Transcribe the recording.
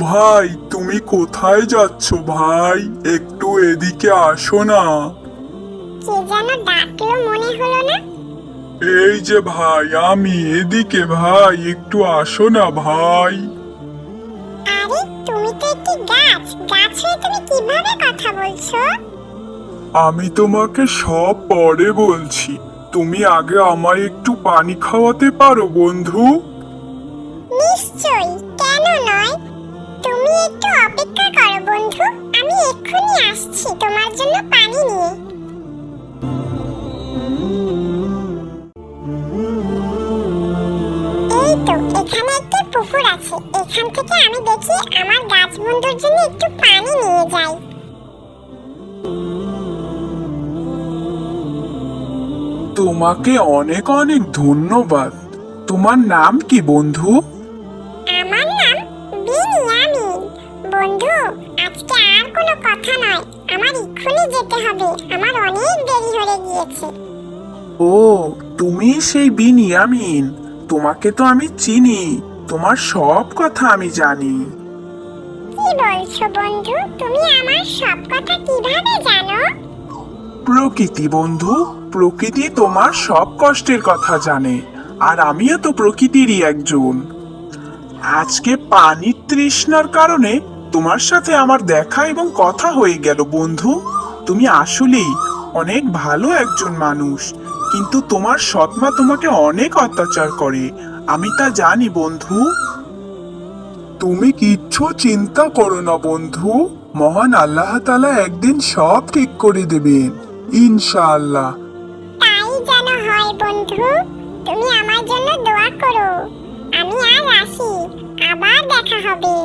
ভাই, তুমি কোথায় যাচ্ছ ভাই? একটু এদিকে আসো না। কে যেন ডাকলো মনে হলো না। এই যে ভাই, আমি এদিকে ভাই, একটু আসো না ভাই। আরে তুমি তো একটি গাছ, গাছ হয়ে তুমি কিভাবে কথা বলছো? আমি তোমাকে সব পরে বলছি। তুমি আগে আমায় একটু পানি খাওয়াতে পারো বন্ধু? নিশ্চয়ই, কেন নয়। তুমি একটু অপেক্ষা করো বন্ধু, আমি এক্ষুনি আসছি তোমার জন্য পানি নিয়ে। এই তো এখানে একটি পুকুর আছে, এখান থেকে আমি দেখি আমার গাছ বন্ধুর জন্য একটু পানি নিয়ে যাই। তোমাকে অনেক অনেক ধন্যবাদ। তোমার নাম কি বন্ধু? আমার নাম বিনিয়ামিন। বন্ধু, আজকে আর কোনো কথা নয়, আমার এক্ষুনি যেতে হবে, আমার অনেক দেরি হয়ে গিয়েছে। ও, তুমি সেই বিনিয়ামিন। তোমাকে তো আমি চিনি, তোমার সব কথা আমি জানি। কি বলছো বন্ধু, তুমি আমার সব কথা কিভাবে জানো? প্রকৃতি বন্ধু, প্রকৃতি তোমার সব কষ্টের কথা জানে। আর আমিও তো প্রকৃতিরই একজন। আজকে পানির তৃষ্ণার কারণে তোমার সাথে আমার দেখা এবং কথা হয়ে গেল বন্ধু। তুমি আসলেই অনেক ভালো একজন মানুষ, কিন্তু তোমার সৎমা তোমাকে অনেক অত্যাচার করে, আমি তা জানি বন্ধু। তুমি কিচ্ছু চিন্তা করো না বন্ধু, মহান আল্লাহ তাআলা একদিন সব ঠিক করে দেবেন, ইনশাআল্লাহ। তাই যেন হয় বন্ধু, তুমি আমার জন্য দোয়া করো। আমি আজ আসি, আবার দেখা হবে।